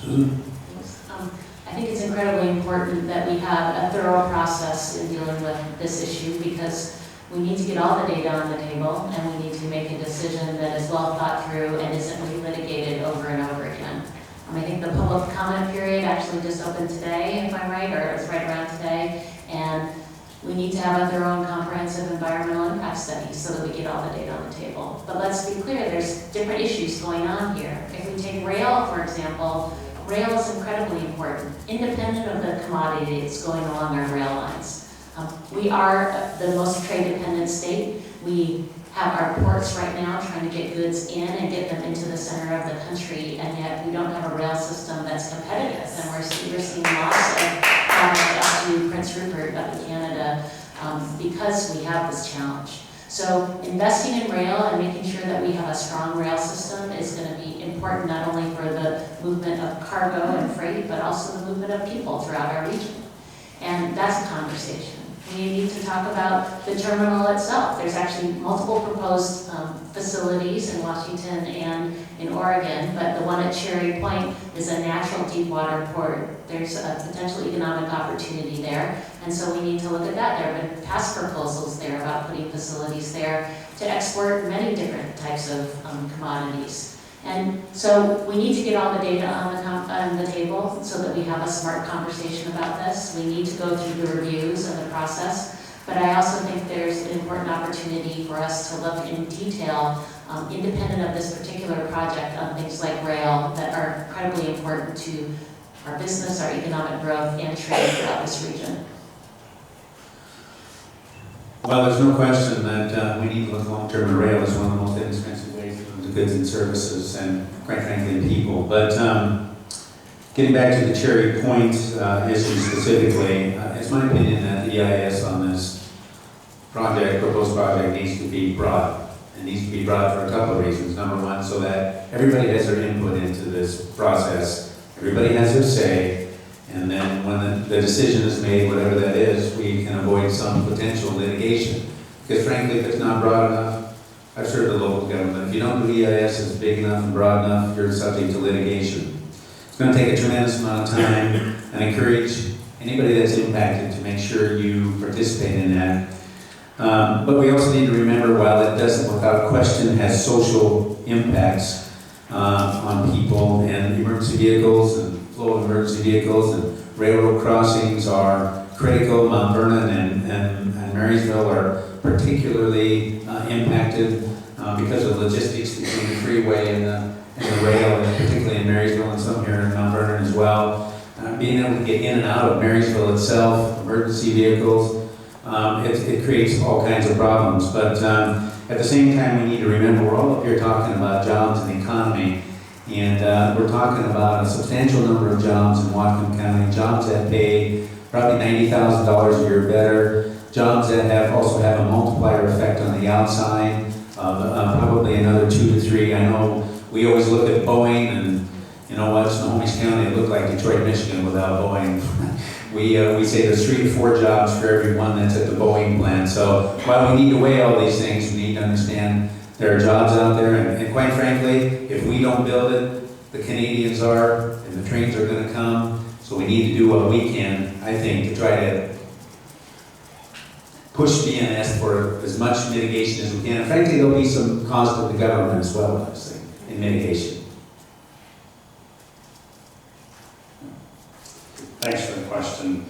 Susan? I think it's incredibly important that we have a thorough process in dealing with this issue because we need to get all the data on the table and we need to make a decision that is well thought through and isn't re-litigated over and over again. I think the public comment period actually just opened today, if I'm right, or it's right around today, and we need to have a thorough and comprehensive environmental impact study so that we get all the data on the table. But let's be clear, there's different issues going on here. If we take rail, for example, rail is incredibly important, independent of the commodity that's going along our rail lines. We are the most trade-dependent state. We have our ports right now trying to get goods in and get them into the center of the country, and yet we don't have a rail system that's competitive. And we're seeing lots of traffic up to Prince Rupert, up to Canada, because we have this challenge. So investing in rail and making sure that we have a strong rail system is going to be important not only for the movement of cargo and freight, but also the movement of people throughout our region. And that's a conversation. We need to talk about the terminal itself. There's actually multiple proposed facilities in Washington and in Oregon, but the one at Cherry Point is a natural deep water port. There's a potential economic opportunity there, and so we need to look at that. There have been past proposals there about putting facilities there to export many different types of commodities. And so we need to get all the data on the table so that we have a smart conversation about this. We need to go through the reviews and the process, but I also think there's an important opportunity for us to look in detail, independent of this particular project, on things like rail that are incredibly important to our business, our economic growth, and trade throughout this region. Well, there's no question that we need to look long-term, and rail is one of the most inexpensive ways to move the goods and services, and quite frankly, people. But getting back to the Cherry Point issue specifically, it's my opinion that the EIS on this proposed project, needs to be broad. It needs to be broad for a couple of reasons. Number one, so that everybody has their input into this process, everybody has their say, and then when the decision is made, whatever that is, we can avoid some potential litigation. Because frankly, if it's not broad enough, I've served the local government. If you don't do EIS that's big enough and broad enough, you're subject to litigation. It's going to take a tremendous amount of time, and encourage anybody that's impacted to make sure you participate in that. But we also need to remember, while it doesn't without question has social impacts on people and emergency vehicles and flow of emergency vehicles, and railroad crossings are critical. Mount Vernon and Marysville are particularly impacted because of logistics between the freeway and the rail, and particularly in Marysville and some here in Mount Vernon as well. Being able to get in and out of Marysville itself, emergency vehicles, it creates all kinds of problems. But at the same time, we need to remember we're all up here talking about jobs and economy. And we're talking about a substantial number of jobs in Whatcom County, jobs that pay probably $90,000 a year better, jobs that also have a multiplier effect on the outside, probably another 2 to 3. I know we always look at Boeing, and you know what, Snohomish County, it looked like Detroit, Michigan without Boeing. We say there's 3 to 4 jobs for every one that's at the Boeing plant. So while we need to weigh all these things, we need to understand there are jobs out there, and quite frankly, if we don't build it, the Canadians are, and the trains are going to come. So we need to do what we can, I think, to try to push DNS for as much mitigation as we can. And frankly, there'll be some cost to the government as well, obviously, in mitigation. Thanks for the question.